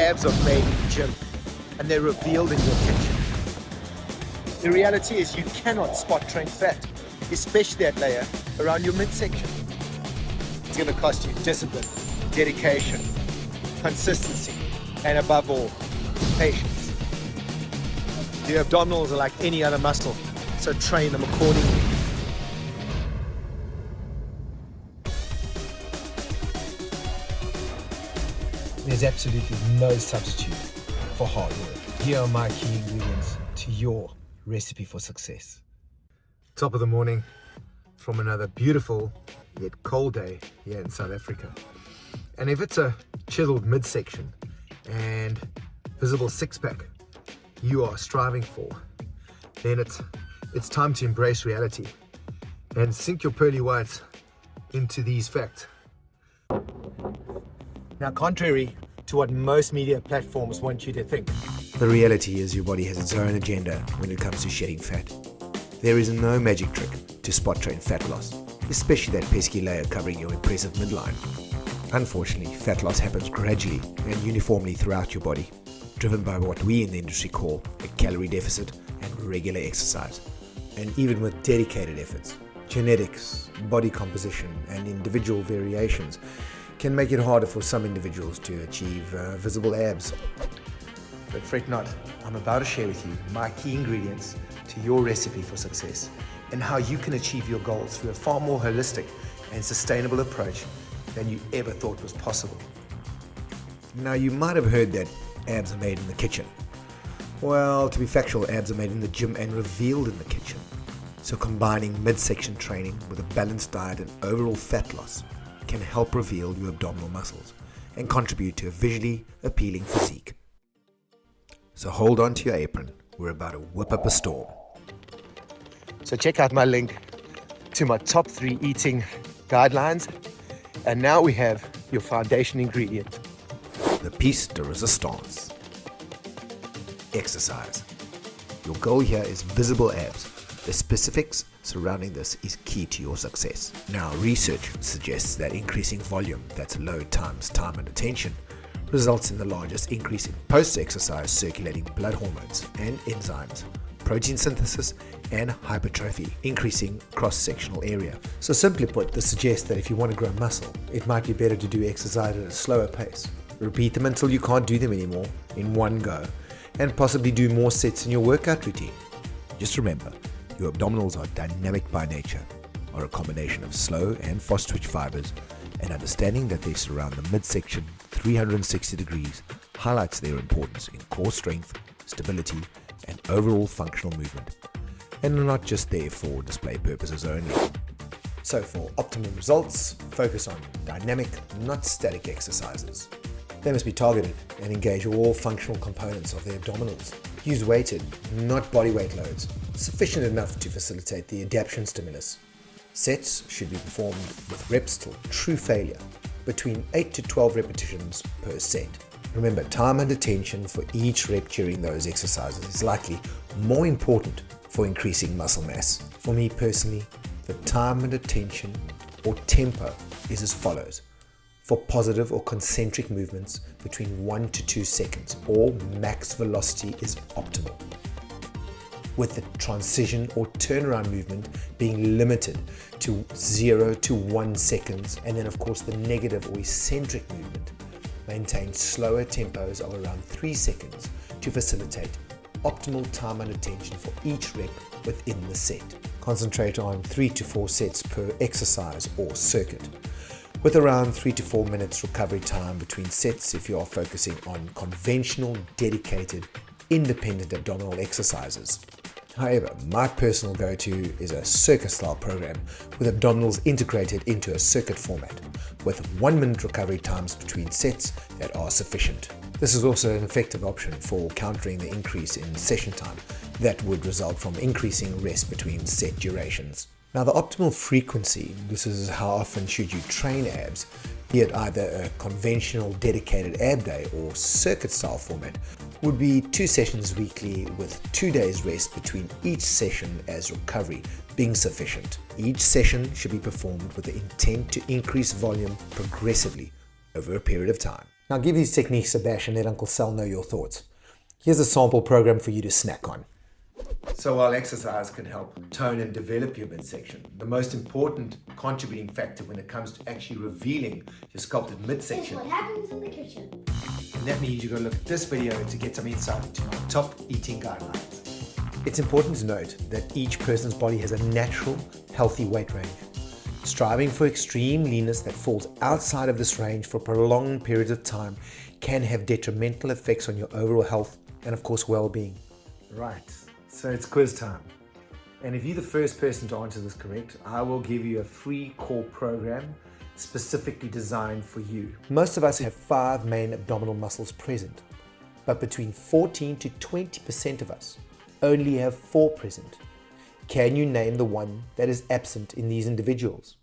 abs are made in the gym, and they're revealed in your kitchen. The reality is you cannot spot train fat, especially that layer around your midsection. It's going to cost you discipline, dedication, consistency, and above all, patience. The abdominals are like any other muscle, so train them accordingly. There's absolutely no substitute for hard work. Here are my key ingredients to your recipe for success. Top of the morning from another beautiful yet cold day here in South Africa. And if it's a chiseled midsection and visible six-pack you are striving for, then it's time to embrace reality and sink your pearly whites into these facts. Now, contrary to what most media platforms want you to think, the reality is your body has its own agenda when it comes to shedding fat. There is no magic trick to spot train fat loss, especially that pesky layer covering your impressive midline. Unfortunately, fat loss happens gradually and uniformly throughout your body, driven by what we in the industry call a calorie deficit and regular exercise. And even with dedicated efforts, genetics, body composition, and individual variations can make it harder for some individuals to achieve visible abs. But fret not, I'm about to share with you my key ingredients to your recipe for success and how you can achieve your goals through a far more holistic and sustainable approach than you ever thought was possible. Now, you might have heard that abs are made in the kitchen. Well, to be factual, abs are made in the gym and revealed in the kitchen. So combining midsection training with a balanced diet and overall fat loss can help reveal your abdominal muscles and contribute to a visually appealing physique. So hold on to your apron, we're about to whip up a storm. So check out my link to my top 3 eating guidelines, and now we have your foundation ingredient. The piece de resistance. Exercise. Your goal here is visible abs. The specifics surrounding this is key to your success. Now, research suggests that increasing volume, that's load times time and attention, results in the largest increase in post-exercise circulating blood hormones and enzymes, protein synthesis, and hypertrophy, increasing cross-sectional area. So simply put, this suggests that if you want to grow muscle, it might be better to do exercise at a slower pace. Repeat them until you can't do them anymore in one go, and possibly do more sets in your workout routine. Just remember, your abdominals are dynamic by nature, are a combination of slow and fast twitch fibers, and understanding that they surround the midsection 360 degrees highlights their importance in core strength, stability, and overall functional movement, and are not just there for display purposes only. So for optimum results, focus on dynamic, not static exercises. They must be targeted and engage all functional components of the abdominals. Use weighted, not body weight loads, sufficient enough to facilitate the adaptation stimulus. Sets should be performed with reps till true failure, between 8 to 12 repetitions per set. Remember, time and attention for each rep during those exercises is likely more important for increasing muscle mass. For me personally, the time and attention or tempo is as follows. For positive or concentric movements, between 1 to 2 seconds, or max velocity is optimal, with the transition or turnaround movement being limited to 0 to 1 seconds, and then of course the negative or eccentric movement. Maintain slower tempos of around 3 seconds to facilitate optimal time and attention for each rep within the set. Concentrate on 3 to 4 sets per exercise or circuit, with around 3 to 4 minutes recovery time between sets if you are focusing on conventional, dedicated, independent abdominal exercises. However, my personal go-to is a circuit-style program with abdominals integrated into a circuit format, with 1 minute recovery times between sets that are sufficient. This is also an effective option for countering the increase in session time that would result from increasing rest between set durations. Now, the optimal frequency, this is how often should you train abs, be it either a conventional dedicated ab day or circuit style format, would be 2 sessions weekly with 2 days rest between each session, as recovery being sufficient. Each session should be performed with the intent to increase volume progressively over a period of time. Now give these techniques a bash and let Uncle Sal know your thoughts. Here's a sample program for you to snack on. So while exercise can help tone and develop your midsection, the most important contributing factor when it comes to actually revealing your sculpted midsection, What happens in the kitchen? and that means you're going to look at this video to get some insight into my top eating guidelines. It's important to note that each person's body has a natural, healthy weight range. Striving for extreme leanness that falls outside of this range for prolonged periods of time can have detrimental effects on your overall health and, of course, well-being. Right, so it's quiz time. And if you're the first person to answer this correct, I will give you a free core program specifically designed for you. Most of us have 5 main abdominal muscles present, but between 14 to 20% of us only have 4 present. Can you name the one that is absent in these individuals?